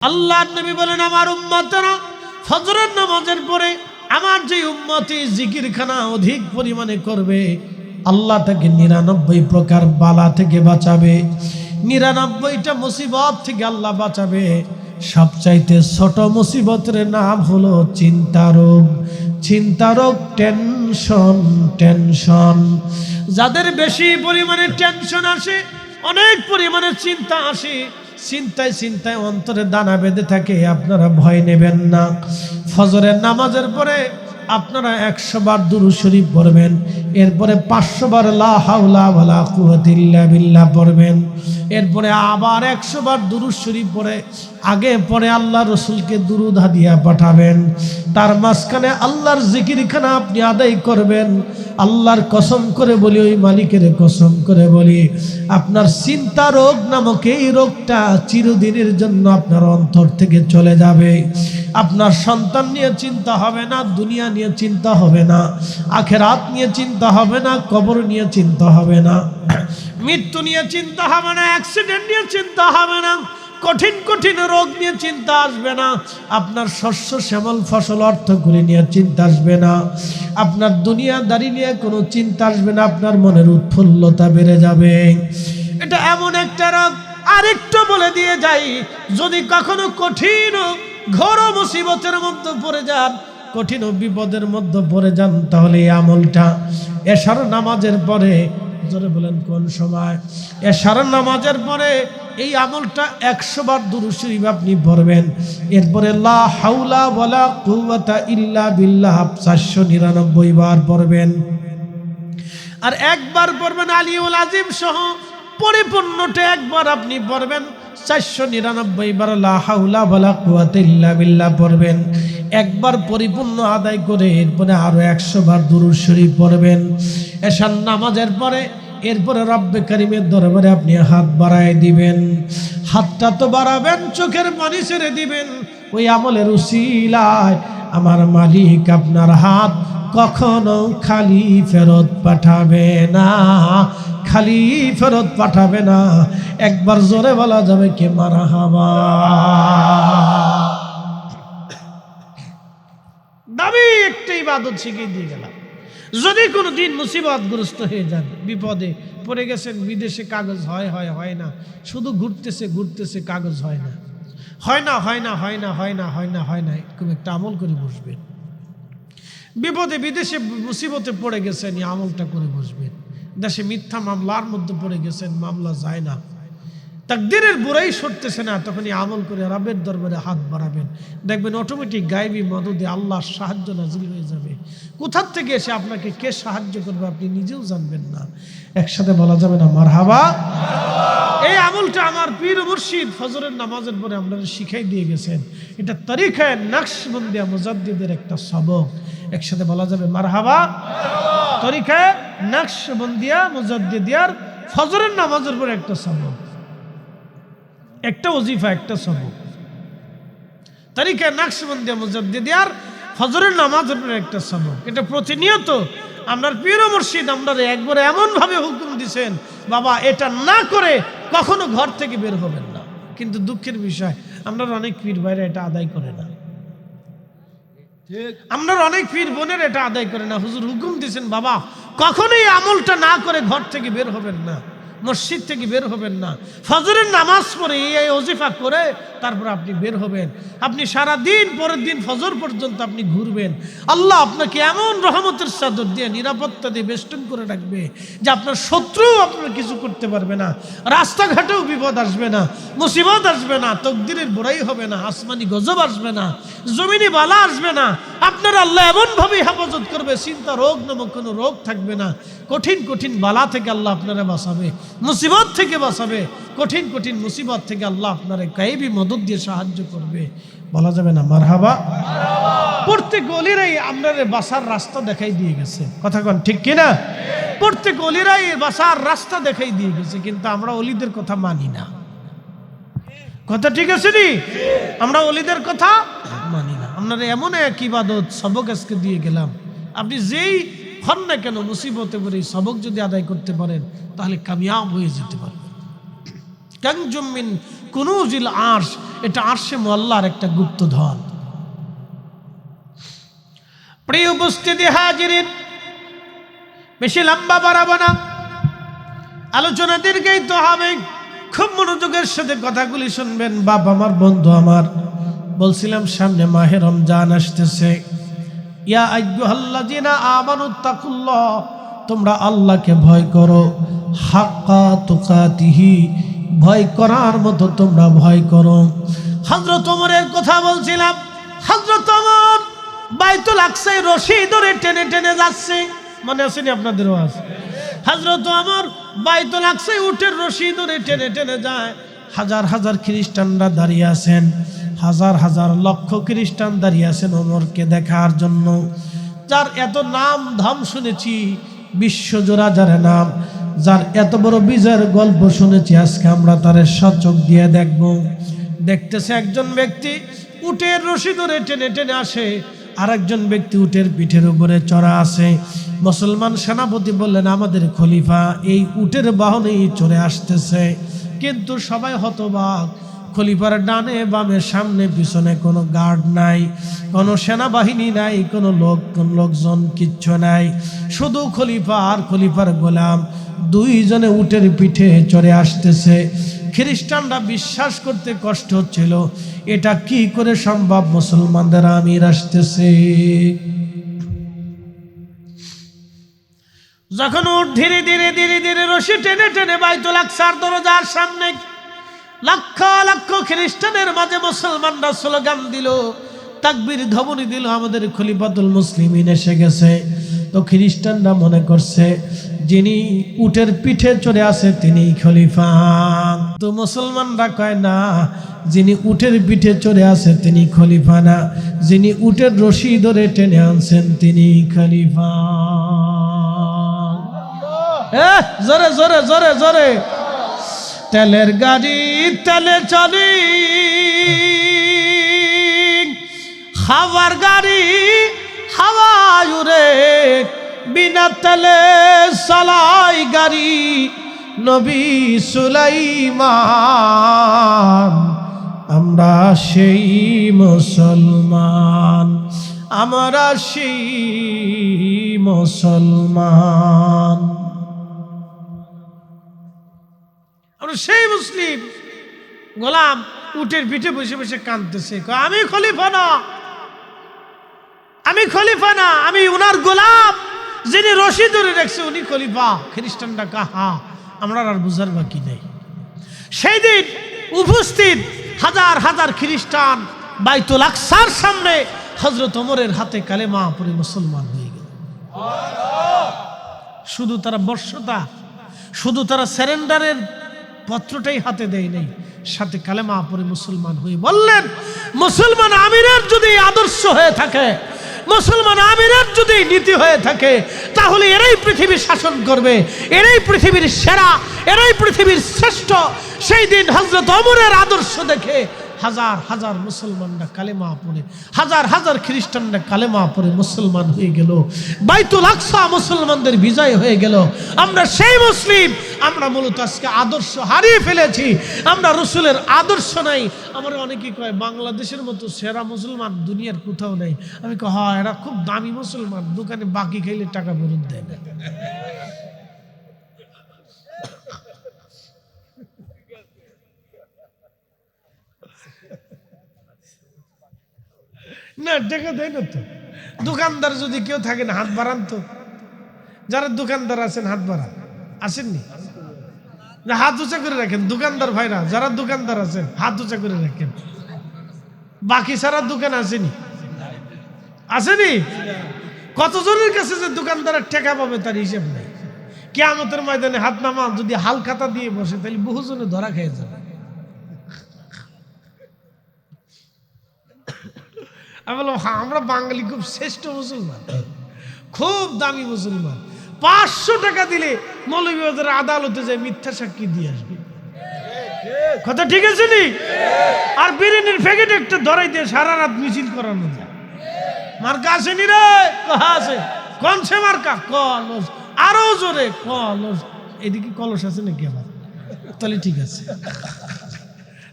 আল্লাহর নবী বলেন, আমার উম্মতরা ফজরের নামাজের পরে আমার যে উম্মতি জিকিরখানা অধিক পরিমাণে করবে, আল্লাহ তাকে 99 প্রকার বালা থেকে বাঁচাবে, 99টা মুসিবত থেকে আল্লাহ বাঁচাবে। সবচাইতে ছোট মুসিবতের নাম হলো চিন্তা রোগ। চিন্তা রোগ, টেনশন। টেনশন যাদের বেশি পরিমাণে টেনশন আসে, অনেক পরিমাণে চিন্তা আসে, চিন্তায় চিন্তায় অন্তরে দানা বেঁধে থাকে, আপনারা ভয় নেবেন না। ফজরের নামাজের পরে আপনারা 100 বার দুরূদ শরীফ পড়বেন, এরপরে 500 বার লা হাওলা ওয়ালা কুওয়াতা ইল্লা বিল্লাহ পড়বেন, এরপরে আবার 100 বার দুরূদ শরীফ পড়ে আগে পরে আল্লাহ রসুলকে দুরূদ হাদিয়া পাঠাবেন। তার মাঝখানে আল্লাহর জিকিরখানা আপনি আদায় করবেন। আল্লাহর কসম করে বলি, ওই মালিকের কসম করে বলি, আপনার চিন্তা রোগ নামক এই রোগটা চিরদিনের জন্য আপনার অন্তর থেকে চলে যাবে। আপনার সন্তান নিয়ে চিন্তা হবে না, দুনিয়া নিয়ে চিন্তা হবে না, আখিরাত নিয়ে চিন্তা হবে না, কবর নিয়ে চিন্তা হবে না, মৃত্যু নিয়ে চিন্তা হবে না, অ্যাক্সিডেন্ট নিয়ে চিন্তা হবে না, কঠিন কঠিন রোগ নিয়ে চিন্তা আসবে না, আপনার শস্য শ্যামল ফসল অর্থ করে নিয়ে চিন্তা আসবে না, আপনার দুনিয়াদারি নিয়ে কোনো চিন্তা আসবে না, আপনার মনের উৎফুল্লতা বেড়ে যাবে। এটা এমন একটা রোগ। আরেকটু বলে দিয়ে যাই, যদি কখনো কঠিন ঘোর মুসিবতের মধ্যে পড়ে যান, কঠিন বিপদের মধ্যে পড়ে যান, তাহলে এই আমলটা এশার নামাজের পরে, জোরে বলেন কোন সময়? এশার নামাজের পরে এই আমলটা 100 বার দুরূদ শরীফ আপনি পড়বেন, এরপরে লা হাওলা ওয়ালা কুওয়াতা ইল্লা বিল্লাহ 499 বার পড়বেন, আর একবার পড়বেন আলিউল আজিম সহ পরিপূর্ণটা একবার আপনি পড়বেন। 499 বার লা হাওলা ওয়ালা কুওয়াতা ইল্লা বিল্লাহ পড়বেন, একবার পরিপূর্ণ আদায় করে এরপরে আরো 100 বার দুরূদ শরীফ পড়বেন এশার নামাজের পরে। এরপরে রব্বে কারিমের দরবারে আপনি হাত বাড়ায় দিবেন। হাতটা তো বাড়াবেন, চোখের পানি ছেড়ে দিবেন। ওই আমলের উসিলায় আমার মালিক আপনার হাত কখনো খালি ফেরত পাঠাবে না, খালি ফেরত পাঠাবে না। একবার জোরে বলা যাবে কে মারহাবা। দাবি একটা ইবাদত শিখিয়ে দিয়ে গেলাম। যদি কোনো দিন মুসিবতগ্রস্ত হয়ে যান, বিপদে পড়ে গেছেন, বিদেশে কাগজ হয় না, শুধু ঘুরতেছে কাগজ হয় না, এরকম একটা আমল করে বসবেন। বিপদে বিদেশে মুসিবতে পড়ে গেছেন, এই আমলটা করে বসবেন। দেশে মিথ্যা মামলার মধ্যে পড়ে গেছেন, মামলা যায় না, তাকদীরের বুড়াই সরতেছে না, তখন এই আমল করে রবের দরবারে হাত বাড়াবেন। দেখবেন অটোমেটিক গায়েবী মদদে আল্লাহর সাহায্য নাজিল হয়ে যাবে। কোথার থেকে এসে আপনাকে কে সাহায্য করবে আপনি নিজেও জানবেন না। একসাথে বলা যাবে না মারহাবা? এই আমলটা আমার পীর মুর্শিদ ফজরের নামাজের পরে আপনারা শিখাই দিয়ে গেছেন। এটা তরিকায়ে নকশবন্দিয়া মুজাদ্দিদের একটা সবক। একসাথে বলা যাবে মারহাবা? তরিকায়ে নকশবন্দিয়া মুজাদ্দিদিয়ার ফজরের নামাজের পরে একটা সবক, একটা ওজিফা, একটা সবক। তরিকায়ে নকশবন্দিয়া মুজাদ্দিদিয়ার ফজরের নামাজের পরে একটা সবক। এটা প্রতিনিয়ত আপনার পীর মুর্শিদ আপনারা একবারে এমন ভাবে হুকুম দিছেন, বাবা এটা না করে কখনো ঘর থেকে বের হবেন না। কিন্তু দুঃখের বিষয়, আপনারা অনেক পীর ভাইরা এটা আদায় করে না, আপনারা অনেক পীর বোনের এটা আদায় করে না। হুজুর হুকুম দিছেন, বাবা কখনোই আমলটা না করে ঘর থেকে বের হবেন না, মসজিদ থেকে বের হবেন না। ফজরের নামাজ পড়ে এই ওজিফা করে তারপর আপনি বের হবেন। আপনি সারা দিন পরের দিন ফজর পর্যন্ত আপনি ঘুরবেন। আল্লাহ আপনাকে এমন রহমতের চাদর দিয়ে নিরাপত্তা দিয়ে বেষ্টন করে রাখবে যে আপনার শত্রু আপনার কিছু করতে পারবে না, রাস্তাঘাটেও বিপদ আসবে না, মুসিবত আসবে না, তকদিরের বড়াই হবে না, আসমানি গজব আসবে না, জমিনি বালা আসবে না। আপনার আল্লাহ এমনভাবে হেফাজত করবে, চিন্তা রোগ নামক কোনো রোগ থাকবে না। কঠিন কঠিন বালা থেকে আল্লাহ আপনারা বাঁচাবে, মুসিবত থেকে বাঁচাবে, কঠিন কঠিন মুসিবত থেকে আল্লাহ আপনারা গায়েবী মদদ দিয়ে সাহায্য করবে। বলা যাবে না মারহাবা? প্রত্যেক অলিরাই আপনাদের বাসার রাস্তা দেখাই দিয়ে গেছে, কথা কোন ঠিক কিনা? প্রত্যেক অলিরাই বাসার রাস্তা দেখাই দিয়ে গেছে, কিন্তু আমরা অলিদের কথা মানি না। কথা ঠিক আছে নি? আমরা অলিদের কথা মানি না। আপনারা এমন এক ইবাদত সবক আজকে দিয়ে গেলাম, আপনি যেই হন না কেন মুসিবতে পড়ে সবক যদি আদায় করতে পারেন তাহলে কামিয়াব হয়ে যেতে পারবেন। কানজুম মিন কুনুজিল আরশ, এটা আরশে মুআল্লার একটা গুপ্তধন। প্রিয় উপস্থিতি হাজিরিন, বেশি লম্বা বাড়াবো না, আলোচনা দীর্ঘায়িত হবে, খুব মনোযোগের সাথে কথাগুলি শুনবেন। বাপ আমার, বন্ধু আমার, বলছিলাম সামনে মাহে রমজান আসতেছে। ইয়া আইয়ুহাল্লাযীনা আমানুত্তাকুল্লাহ, তোমরা আল্লাহকে ভয় করো, হাক্কা তুকাতিহি, ভয় করার মতো তোমরা ভয় করো। হযরত ওমরের কথা বলছিলাম। হযরত ওমর বাইতুল আকসায় রশি ধরে টেনে টেনে যাচ্ছে, মনে আছে নি আপনাদেরও? আছে। হযরত ওমর বাইতুল আকসায় উটের রশি ধরে টেনে টেনে যায়। হাজার হাজার খ্রিস্টানরা দাঁড়িয়ে আছেন, হাজার হাজার লক্ষ খ্রিস্টান দাঁড়িয়ে আছেন ওমরকে দেখার জন্য। যার এত নাম ধাম শুনেছি, বিশ্বজোড়া যার নাম, যার এত বড় বিজয়ের গল্প শুনেছি, আজকে আমরা তার সচক দিয়ে দেখব। দেখতেছে একজন ব্যক্তি উটের রশি ধরে টেনে টেনে আসে, আর একজন ব্যক্তি উটের পিঠের উপরে চড়া আছে। মুসলমান সেনাপতি বললেন, আমাদের খলিফা এই উটের বাহনেই চড়ে আসতেছে। কিন্তু সবাই হতবাক, খলিফার ডানে বামে সামনে পিছনে কোনো গার্ড নাই, কোনো সেনাবাহিনী নাই, কোনো লোকজন কিচ্ছু নাই, শুধু খলিফা আর খলিফার গোলাম দুইজনে উটের পিঠে চড়ে আসতেছে। খ্রিস্টানরা বিশ্বাস করতে কষ্ট হচ্ছিল, এটা কি করে সম্ভব, মুসলমানদের আমির আসতেছে। যখন উট ধীরে ধীরে ধীরে ধীরে রশি টেনে টেনে বাইতুল আকসার দরজার সামনে, লক্ষ লক্ষ খ্রিস্টানের মাঝে মুসলমানরা স্লোগান দিল, তাকবীর ধ্বনি দিল, আমাদের খলিফাতুল মুসলিমিন এসে গেছে। তো খ্রিস্টানরা মনে করছে যিনি উটের পিঠে চড়ে আছে তিনি খলিফা। তো মুসলমানরা কয় না, যিনি উটের পিঠে চড়ে আছে তিনি খলিফা না, যিনি উটের রশি ধরে টেনে আনছেন তিনি খলিফা। জোরে জোরে জোরে জোরে। তেলের গাড়ি তেলে চলি, হাওয়ার গাড়ি হাওয়ায় উড়ে, বিনা তেলে চালাই গাড়ি নবী সুলাইমান। আমরা সেই মুসলমান, আমরা সেই মুসলমান, আমরা সেই মুসলিম। গোলাম উটের পিঠে বসে বসে কাঁদতেছে, আমি খলিফা না, আমি খলিফা না, আমি উনার গোলাম, যিনি রশি ধরে রাখছে উনি খলিফা। খ্রিস্টানরা কাহা, আমরা আর বুঝার বাকি নেই। সেই দিন উপস্থিত হাজার হাজার খ্রিস্টান বাইতুল আকসার সামনে হযরত ওমরের হাতে কালেমা পড়ে মুসলমান হয়ে গেল। শুধু তারা বর্ষতা, শুধু তারা সারেন্ডারের পত্রটাই হাতে দেয় নাই, সাথে কালেমা পড়ে মুসলমান হয়ে বললেন, মুসলমান আমিরের যদি আদর্শ হয়ে থাকে, মুসলমান আমিরের যদি নীতি হয়ে থাকে, তাহলে এরাই পৃথিবী শাসন করবে, এরাই পৃথিবীর সেরা, এরাই পৃথিবীর শ্রেষ্ঠ। সেই দিন হযরত ওমরের আদর্শ দেখে হাজার হাজার মুসলমানরা কালেমা পড়ে, হাজার হাজার খ্রিস্টানরা কালেমা পড়ে মুসলমান হয়ে গেল। বাইতুল আকসা মুসলমানদের বিজয় হয়ে গেল। আমরা সেই মুসলিম, আমরা মূলত আজকে আদর্শ হারিয়ে ফেলেছি, আমরা রসুলের আদর্শ নাই। আমরা অনেকেই কয় বাংলাদেশের মতো সেরা মুসলমান দুনিয়ার কোথাও নেই। আমি কই হ্যাঁ, এরা খুব দামি মুসলমান, দোকানে বাকি খাইলে টাকা ফেরত দেয় না। না টাকা দেয় না তো। দোকানদার যদি কেউ থাকে না, হাত বাড়ান তো। যারা দোকানদার আছেন হাত বাড়ান, আসেননি না, হাত উঁচা করে রাখেন। দোকানদার ভাইরা যারা দোকানদার আছেন হাত উঁচা করে রাখেন। বাকি সারা দোকান আসেনি, আসেনি। কতজনের কাছে যে দোকানদারের টাকা পাবে তার হিসাব নেই। কিয়ামতের ময়দানে হাত নামা যদি হাল খাতা দিয়ে বসে, তাহলে বহুজনে ধরা খেয়ে যাবে। আমি বললাম হ্যাঁ, আমরা বাঙালি খুব শ্রেষ্ঠ মুসলমান, খুব দামি মুসলমান। 500 টাকা দিলে মৌলভীবাজার আদালতে যায় মিথ্যা সাক্ষী দিয়ে আসবে। কথা ঠিক আছে নি? আর বিরিয়ানির প্যাকেট একটা ধরাই দিয়ে সারা রাত মিছিল করানো যায়। মার্কা আসেনি রে? আছে। কোন সে মার্কা? কলস। আরো জোরে কলস। এদিকে কলস আছে নাকি আবার? তাহলে ঠিক আছে।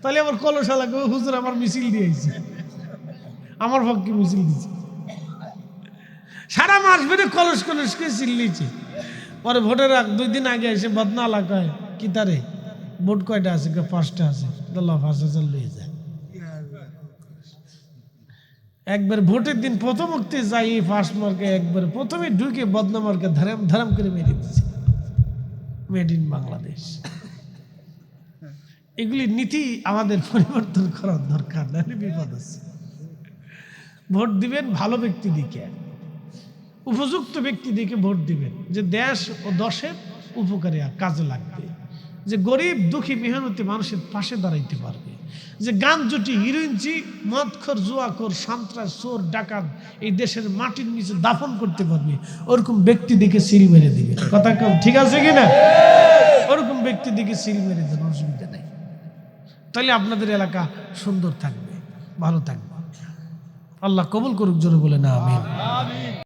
তাহলে আমার কলসালা হুজুর আমার মিছিল দিয়েছে, আমার পক্ষে মিছিল দিয়েছে, সারা মাস ধরে কলস কলস করে চিল্লিয়েছে। পরে ভোটের 2 দিন আগে এসে বদনা এলাকায় কি তারে ভোট কয়টা আছে, 5টা আছে, 5,000 লয়ে যায়। একবার ভোটের দিন প্রথম মুক্তি যাই ফার্স্ট মার্কে একবার প্রথমে ঢুকে বদনা মার্কে ধারাম ধারাম করে মেরে দিচ্ছে, মেড ইন বাংলাদেশ। এগুলি নীতি আমাদের পরিবর্তন করার দরকার, নাহলে বিপদ আছে। ভোট দিবেন ভালো ব্যক্তি দিকে, উপযুক্ত ব্যক্তি দিকে ভোট দিবেন, যে দেশ ও দশের উপকারে কাজে লাগবে, যে গরিব দুঃখী মেহনতি মানুষের পাশে দাঁড়াইতে পারবে, যে গান জুটি হিরোইনচি মদখোর জুয়াখোর সন্ত্রাস চোর ডাকাত এই দেশের মাটির নিচে দাফন করতে পারবে, ওরকম ব্যক্তি দিকে সিল মেরে দিবে। কথা ঠিক আছে কিনা? ওরকম ব্যক্তি দিকে সিল মেরে দেন, অসুবিধা নেই। তাহলে আপনাদের এলাকা সুন্দর থাকবে, ভালো থাকবে। আল্লাহ কবুল করুক, জোরে বলে না আমিন।